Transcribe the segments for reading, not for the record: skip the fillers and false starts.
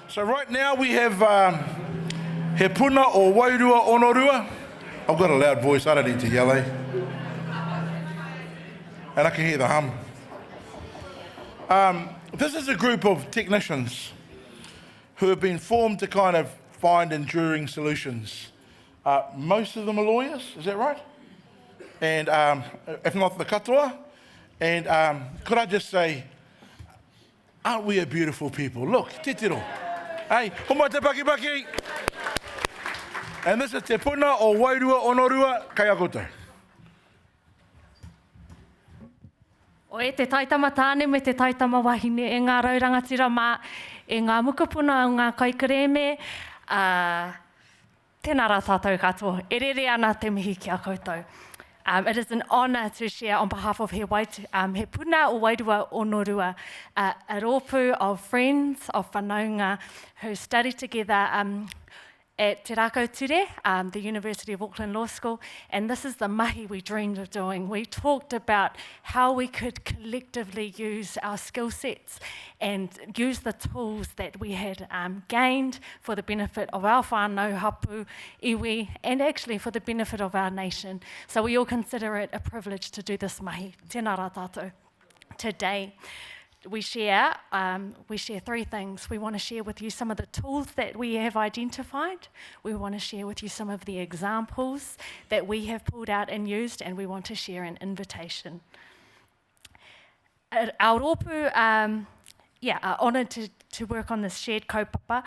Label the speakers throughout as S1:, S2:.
S1: So right now we have He Puna or Wai-rua-ono-rua. I've got a loud voice, I don't need to yell, eh? And I can hear the hum. This is a group of technicians who have been formed to kind of find enduring solutions. Most of them are lawyers, is that right? And if not the katoa. And could I just say, aren't we a beautiful people? Look, te tiro. Hey, homai te paki paki. And this is He Puna o Wai-rua-ono-rua, kai a koutou.
S2: O e te taitama tāne me te taitama wahine e ngā raurangatira mā, e ngā mukapuna o ngā kaikōrero, tēnā rā tātou katoa, e rere ana te mihi ki a koutou. It is an honour to share on behalf of He Puna o Wai-rua-ono-rua, a rōpū of friends of whanaunga who studied together at Te Rākau Ture, the University of Auckland Law School, and this is the mahi we dreamed of doing. We talked about how we could collectively use our skill sets and use the tools that we had gained for the benefit of our whānau, hapu, iwi, and actually for the benefit of our nation. So we all consider it a privilege to do this mahi. Tēnā rā tātou. Today, we share three things. We want to share with you some of the tools that we have identified. We want to share with you some of the examples that we have pulled out and used, and we want to share an invitation. Our rōpū, are honoured to work on this shared kaupapa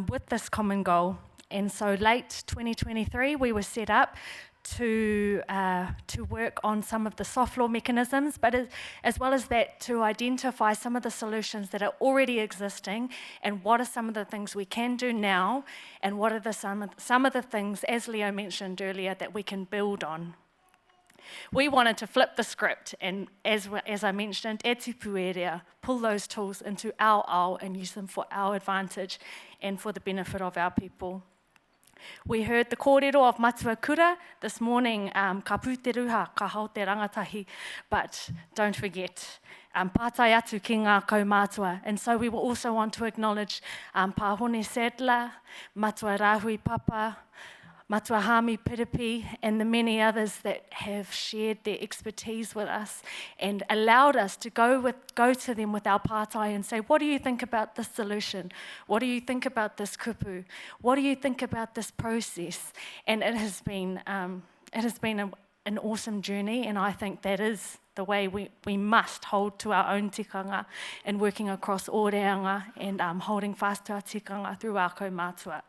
S2: with this common goal. And so late 2023, we were set up to work on some of the soft law mechanisms, but as well as that, to identify some of the solutions that are already existing and what are some of the things we can do now and what are some of the things, as Leo mentioned earlier, that we can build on. We wanted to flip the script and, as I mentioned, e tupu e rea, pull those tools into our ao and use them for our advantage and for the benefit of our people. We heard the kōrero of Matua Kura this morning, ka pūteruha, ka hau te rangatahi, but don't forget, pātai atu ki ngā kaumātua. And so we will also want to acknowledge Pāhone Sadler, Matua Rāhui Papa, Matua Hami Piripi, and the many others that have shared their expertise with us and allowed us to go to them with our pātai and say, what do you think about this solution? What do you think about this kupu? What do you think about this process? And it has been an awesome journey, and I think that is the way we must hold to our own tikanga and working across all reanga and holding fast to our tikanga through our kaumātua.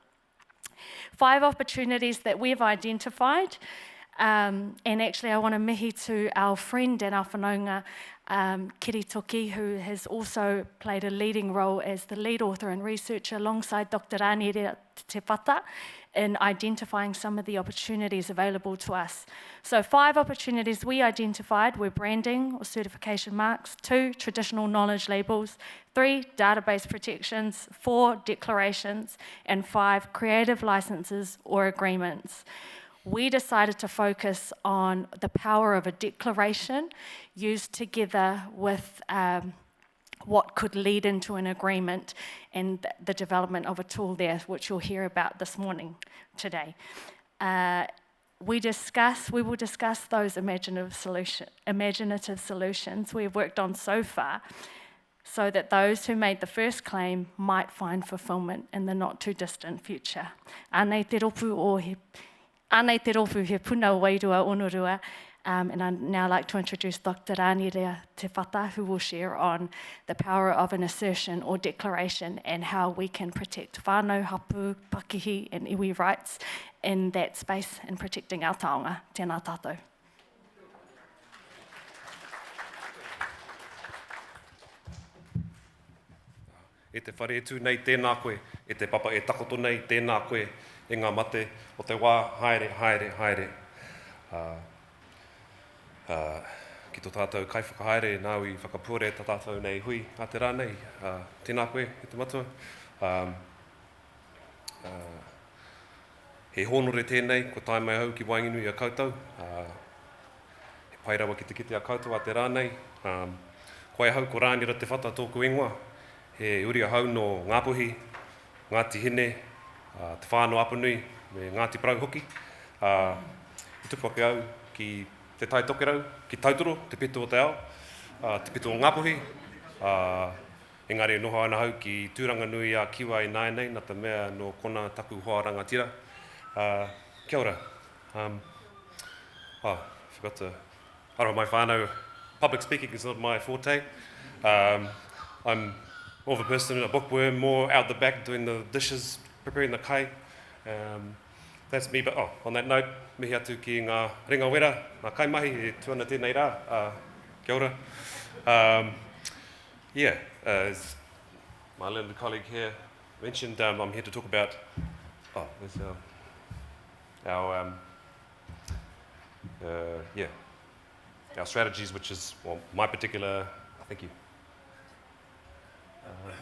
S2: 5 opportunities that we've identified, and actually I want to mihi to our friend and our whanaunga, Kiritoki, who has also played a leading role as the lead author and researcher alongside Dr. Rāniera Te Whata in identifying some of the opportunities available to us. So 5 opportunities we identified were branding or certification marks, 2 traditional knowledge labels, 3 database protections, 4 declarations, and 5 creative licenses or agreements. We decided to focus on the power of a declaration used together with what could lead into an agreement and the development of a tool there, which you'll hear about this morning, today. We will discuss those imaginative solutions we've worked on so far, so that those who made the first claim might find fulfilment in the not too distant future. Anei te rōpū He Puna o Wai-rua-ono-rua, and I'd now like to introduce Dr. Rāniera Te Whata, who will share on the power of an assertion or declaration and how we can protect whānau, hapu, pakihi and iwi rights in that space and protecting our taonga. Tēnā tātou.
S3: E te whare etu nei tēnā koe, e te papa e takoto nei tēnā koe, e ngā mate o te wā, haere. Ki tō tātou kai whakahaere, nāui whakapūre tā tātou nei hui, a te rānei, tēnā koe, e te matua. He honore tēnei, ko tai mai hau ki wainginu i a koutou. He pai rawa ki te kite a koutou a te rānei. Koe hau ko Rāniera Te Whata tōku ingoa. He uri a hau no Ngāpuhi, Ngāti Hine, te whānau apanui, me Ngāti Parau hoki. I tuku ake au ki te tai tokerau, ki Tautoro, te peto o te ao, te peto o Ngāpuhi. Engari noho ana hau ki tūranga nui a Kiwa i Naenei, nā te mea no kona taku hoa rangatira. Kia ora. Forgot to... I don't know, my whānau, public speaking is not my forte. I'm more of a person, a bookworm, more out the back doing the dishes, preparing the kai. That's me, but on that note, mihi atu ki ngā ringa wera, ngā kaimahi, e tuana tēnei rā, kia ora. As my learned colleague here mentioned, I'm here to talk about our strategies, which is, well, my particular, thank you.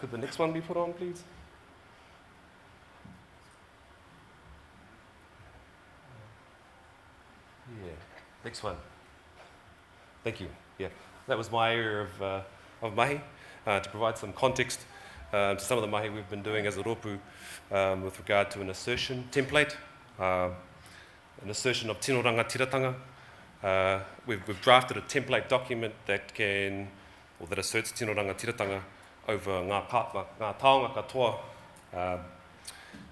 S3: Could the next one be put on, please? Next one. Thank you. That was my area of mahi, to provide some context to some of the mahi we've been doing as a rōpū with regard to an assertion template, an assertion of tino rangatiratanga. We've drafted a template document that asserts tino rangatiratanga over ngā taonga katoa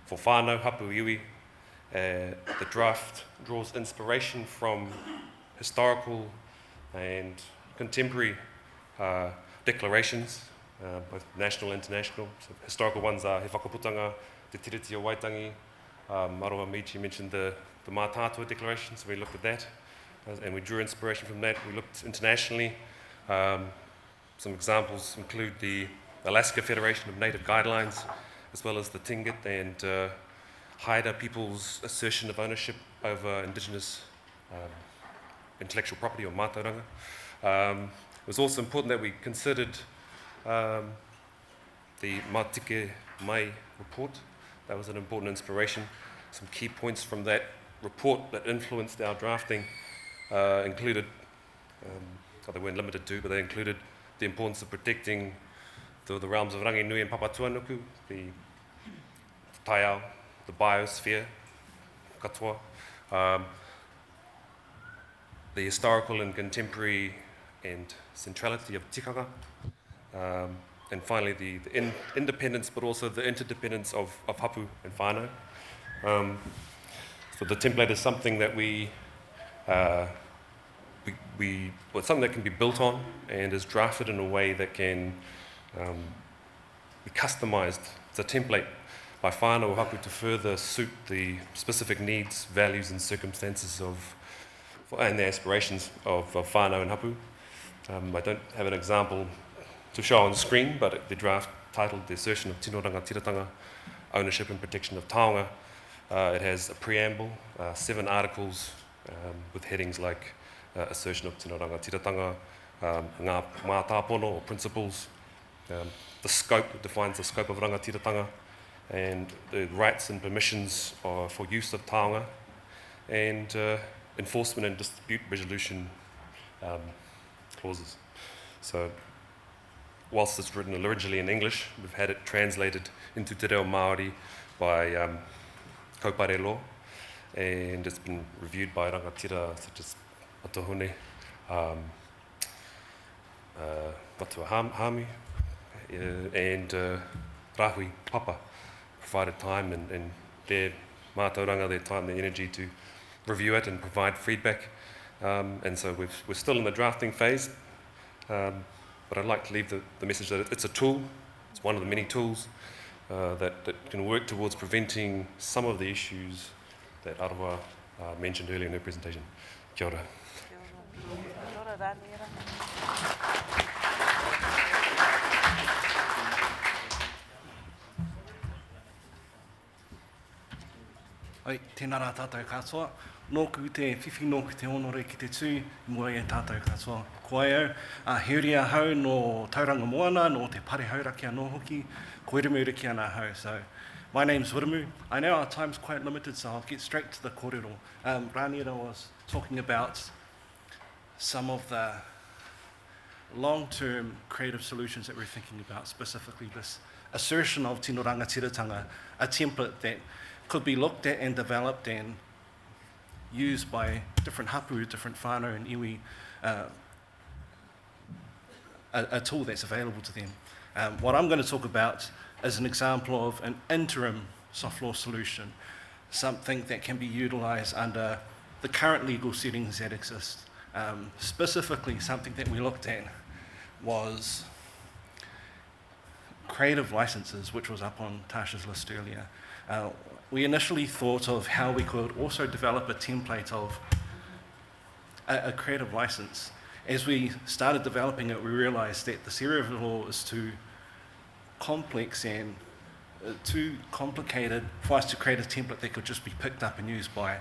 S3: for whānau, hapu iwi. The draft draws inspiration from historical and contemporary declarations, both national and international. So historical ones are He Whakaputanga, Te Tiriti o Waitangi. Aroha Michi mentioned the Mātātua Declaration, so we looked at that. And we drew inspiration from that. We looked internationally. Some examples include the Alaska Federation of Native Guidelines, as well as the Tingit and Haida people's assertion of ownership over indigenous intellectual property or mātauranga. It was also important that we considered the Mātike Mai report. That was an important inspiration. Some key points from that report that influenced our drafting included, they weren't limited to, but they included the importance of protecting the realms of Rangi Nui and Papatuanuku, the taiao, the biosphere, katoa, the historical and contemporary and centrality of tikanga, and finally the independence but also the interdependence of hapu and whānau. So the template is something that something that can be built on and is drafted in a way that can be customized. It's a template by whānau or hapu to further suit the specific needs, values and circumstances and the aspirations of whānau and hapu. I don't have an example to show on the screen, but the draft titled The Assertion of Tino Rangatiratanga, Ownership and Protection of Taonga. It has a preamble, 7 articles with headings like Assertion of Tino Rangatiratanga, ngā mātāpono or principles, the scope, it defines the scope of rangatiratanga, and the rights and permissions for use of taonga, and enforcement and dispute resolution clauses. So, whilst it's written originally in English, we've had it translated into te reo Māori by kaupare and it's been reviewed by rangatira such as Atohune, Matua Hami, and Rahui Papa provided time and their mātauranga, their time, their energy to review it and provide feedback. And so we're still in the drafting phase, but I'd like to leave the message that it's a tool. It's one of the many tools that can work towards preventing some of the issues that Aroha mentioned earlier in her presentation. Kia ora.
S4: Kia ora, Rāniera.
S5: Oi, tēnā rā tātou katoa. Nōku te whiwhi, nōku te honore ki te tū, mua e tātou katoa. Ko ai au, heuria hau no tauranga moana, no te pare haurakia nō hoki, ko Wiremu Rikihana hau. So, my name's Wiremu. I know our time's quite limited, so I'll get straight to the kōrero. Rāniera was talking about some of the long-term creative solutions that we're thinking about, specifically this assertion of tino rangatiratanga, a template that could be looked at and developed and used by different hapu, different whānau and iwi, a tool that's available to them. What I'm going to talk about is an example of an interim soft law solution, something that can be utilised under the current legal settings that exist. Specifically, something that we looked at was creative licenses, which was up on Tasha's list earlier. We initially thought of how we could also develop a template of a creative license. As we started developing it, we realised that this area of the law is too complex and too complicated for us to create a template that could just be picked up and used by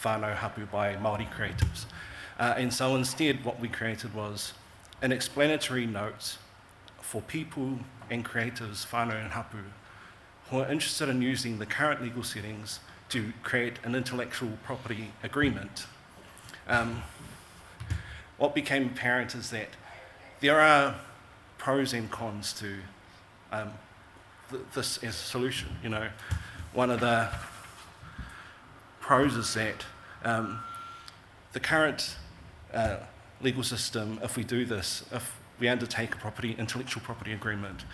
S5: whānau hapu, by Māori creatives. And so instead what we created was an explanatory note for people and creatives, whānau and hapu, who are interested in using the current legal settings to create an intellectual property agreement. What became apparent is that there are pros and cons to this as a solution. You know, one of the pros is that the current legal system, if we do this, if we undertake a intellectual property agreement,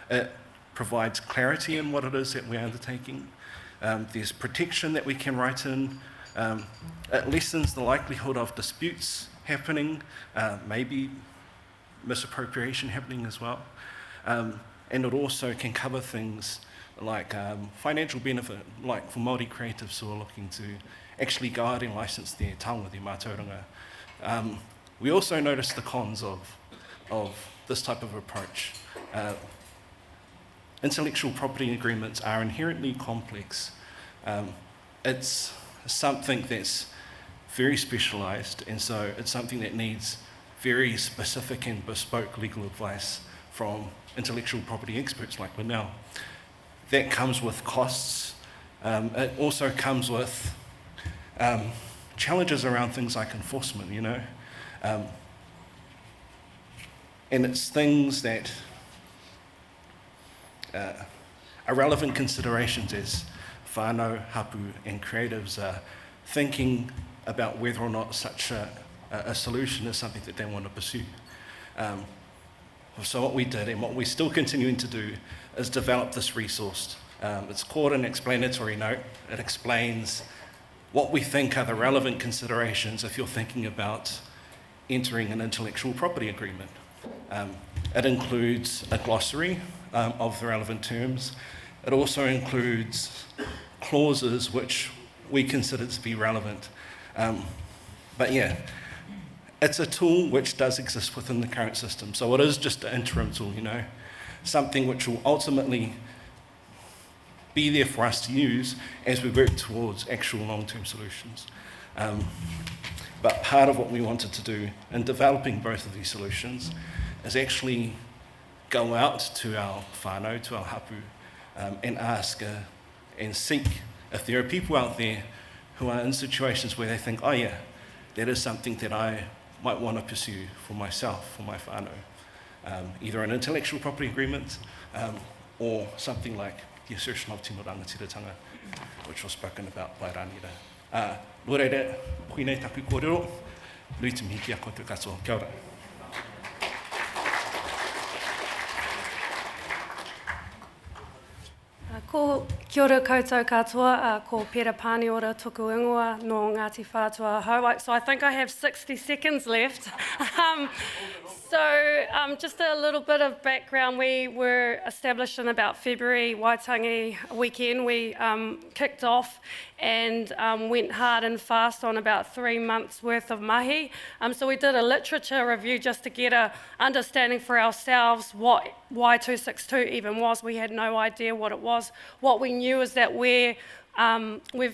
S5: it provides clarity in what it is that we're undertaking. There's protection that we can write in. It lessens the likelihood of disputes happening, maybe misappropriation happening as well. And it also can cover things like financial benefit, like for Māori creatives who are looking to actually go out and license their taonga, their mātauranga. We also noticed the cons of this type of approach. Intellectual property agreements are inherently complex. It's something that's very specialised, and so it's something that needs very specific and bespoke legal advice from intellectual property experts like Wiremu. That comes with costs. It also comes with challenges around things like enforcement, you know. And it's things that are relevant considerations as whānau, hapu and creatives are thinking about whether or not such a solution is something that they want to pursue. So what we did, and what we're still continuing to do, is develop this resource. It's called an explanatory note. It explains what we think are the relevant considerations if you're thinking about entering an intellectual property agreement. It includes a glossary of the relevant terms. It also includes clauses which we consider to be relevant. But yeah, it's a tool which does exist within the current system. So it is just an interim tool, you know, something which will ultimately be there for us to use as we work towards actual long-term solutions. But part of what we wanted to do in developing both of these solutions is actually go out to our whānau, to our hapu, and ask and seek if there are people out there who are in situations where they think, oh yeah, that is something that I might want to pursue for myself, for my whānau. Either an intellectual property agreement or something like the assertion of tino rangatiratanga, which was spoken about by Rāniera. Lōreire, hui nei taku kōrero, nui te mihi ki a koutou katoa. Kia ora.
S6: Ko kia ora koutou katoa, ko Ihapera Paniora tuku ingoa no Ngāti Whātua Hauai. So I think I have 60 seconds left. Just a little bit of background. We were established in about February, Waitangi weekend. We kicked off and went hard and fast on about 3 months worth of mahi. So we did a literature review just to get a understanding for ourselves what Y262 even was. We had no idea what it was. What we knew is that we've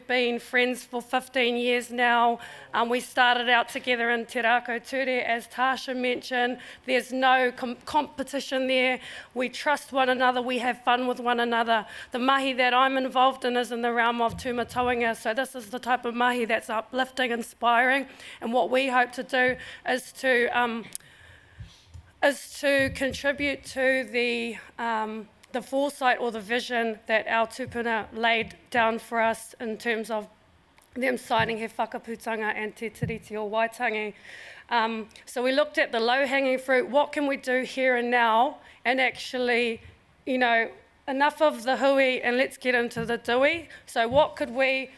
S6: been friends for 15 years now. We started out together in Te Rākau Ture, as Tasha mentioned. There's no competition there. We trust one another. We have fun with one another. The mahi that I'm involved in is in the realm of tūmatauenga, so this is the type of mahi that's uplifting, inspiring, and what we hope to do is to is to contribute to the foresight or the vision that our tupuna laid down for us in terms of them signing He Whakaputanga and Te Tiriti o Waitangi. So we looked at the low-hanging fruit, what can we do here and now, and actually, enough of the hui and let's get into the dewey. So what could we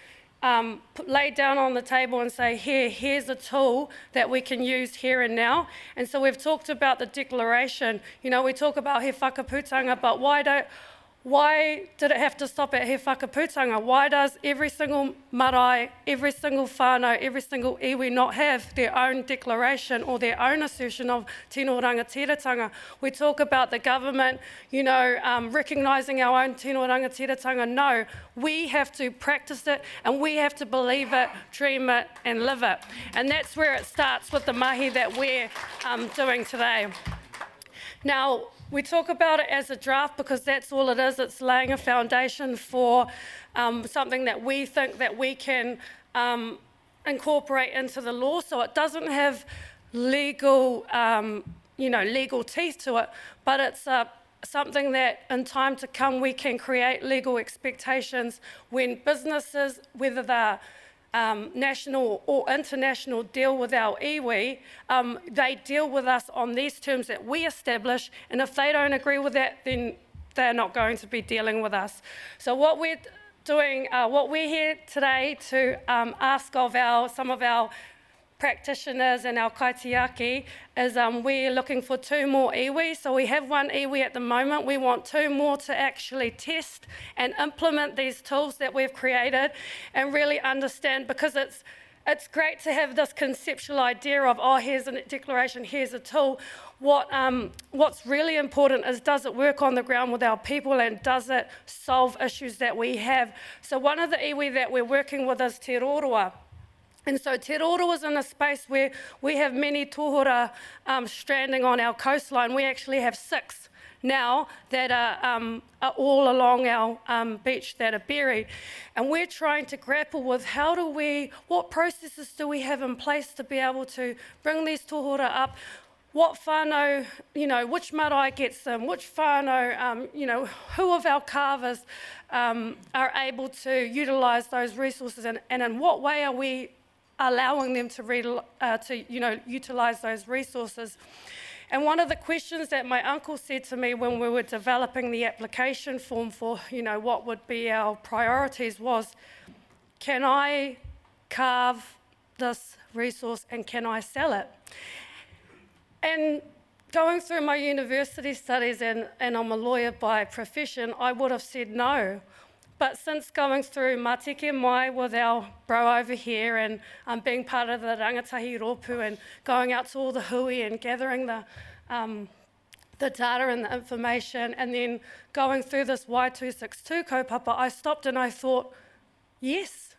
S6: lay down on the table and say, here's a tool that we can use here and now. And so we've talked about the declaration. We talk about He Whakaputanga, but why did it have to stop at He Whakaputanga? Why does every single marae, every single whānau, every single iwi not have their own declaration or their own assertion of tino rangatiratanga? We talk about the government, recognising our own tino rangatiratanga. No, we have to practice it and we have to believe it, dream it and live it. And that's where it starts with the mahi that we're doing today. Now, we talk about it as a draft because that's all it is. It's laying a foundation for something that we think that we can incorporate into the law. So it doesn't have legal, legal teeth to it, but it's something that in time to come we can create legal expectations when businesses, whether they're national or international, deal with our iwi, they deal with us on these terms that we establish, and if they don't agree with that, then they're not going to be dealing with us. So what we're doing, what we're here today to ask of some of our practitioners and our kaitiaki is we're looking for 2 more iwi. So we have 1 iwi at the moment. We want 2 more to actually test and implement these tools that we've created and really understand, because it's great to have this conceptual idea of, here's a declaration, here's a tool. What's really important is, does it work on the ground with our people and does it solve issues that we have? So one of the iwi that we're working with is Te Rōrua. And so Te Rōrua is in a space where we have many tōhora stranding on our coastline. We actually have 6 now that are all along our beach that are buried. And we're trying to grapple with what processes do we have in place to be able to bring these tōhora up? What whānau, which marae gets them, which whānau, who of our carvers are able to utilise those resources, and in what way are we allowing them to utilise those resources. And one of the questions that my uncle said to me when we were developing the application form for, what would be our priorities was, can I carve this resource and can I sell it? And going through my university studies, and I'm a lawyer by profession, I would have said no. But since going through Matike Mai with our bro over here and being part of the rangatahi rōpū and going out to all the hui and gathering the data and the information, and then going through this Y262 kaupapa, I stopped and I thought, yes,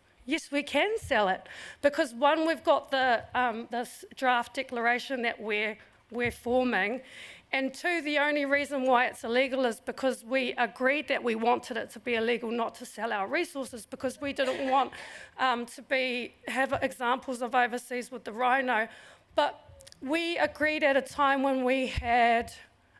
S6: we can sell it. Because one, we've got this draft declaration that we're forming, and 2, the only reason why it's illegal is because we agreed that we wanted it to be illegal not to sell our resources, because we didn't want to have examples of overseas with the rhino. But we agreed at a time when we had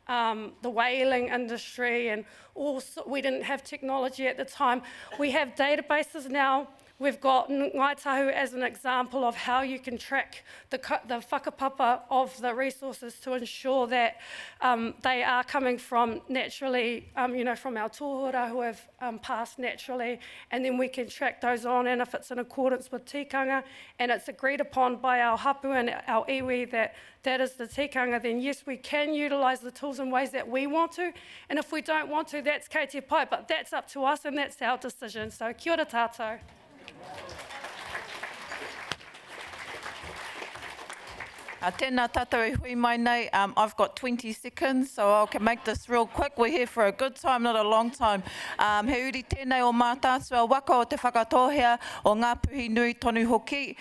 S6: the whaling industry, and also we didn't have technology at the time. We have databases now. We've got Ngāi Tahu as an example of how you can track the whakapapa of the resources to ensure that they are coming from naturally, from our tōhora who have passed naturally, and then we can track those on, and if it's in accordance with tikanga and it's agreed upon by our hapu and our iwi that is the tikanga, then yes, we can utilise the tools in ways that we want to, and if we don't want to, that's kei te pai, but that's up to us and that's our decision. So kia ora tātou.
S4: Tēnā tātou e hui mai nei. I've got 20 seconds, so I can make this real quick. We're here for a good time, not a long time. He uri tēnei o mā tātua waka o te whakatohea o ngā puhi nui tonu hoki.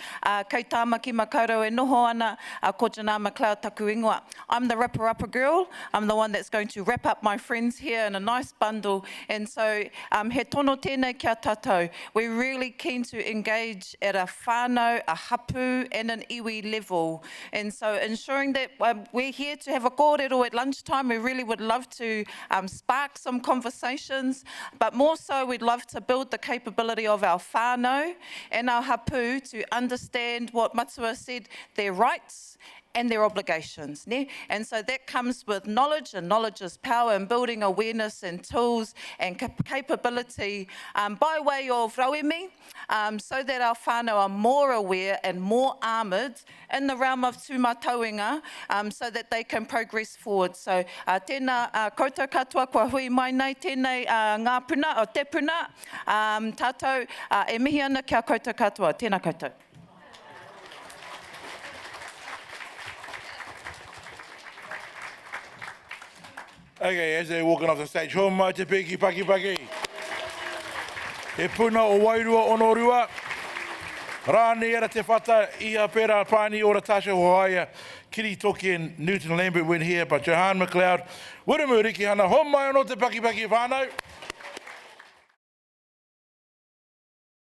S4: Kei tāmaki makaurau e noho ana, ko Jonaan McLeod taku ingoa. I'm the wrapper-upper girl. I'm the one that's going to wrap up my friends here in a nice bundle. And so he tono tēnei kia tātou. We're really keen to engage at a whānau, a hapu, and an iwi level. And And so ensuring that we're here to have a kōrero at lunchtime, we really would love to spark some conversations, but more so we'd love to build the capability of our whānau and our hapu to understand what Matua said, their rights and their obligations. Ne? And so that comes with knowledge, and knowledge is power, and building awareness and tools and capability by way of rauemi, so that our whānau are more aware and more armoured in the realm of tūmatauenga, so that they can progress forward. So tēnā koutou katoa kua hui mai nei, tēnei ngā puna, o te puna, tātou e mihi ana kia koutou katoa, tēnā koutou.
S1: Okay, as they're walking off the stage, ho mai te piki paki paki. He Puna o Wai-rua-ono-rua. Rāniera Te Whata, Ihapera Paniora, Tasha Hohaia. Kiri Toki and Newton Lambert went here, but Jonaan, McLeod, Wiremu, Rikihana, ho mai anō te paki paki whānau.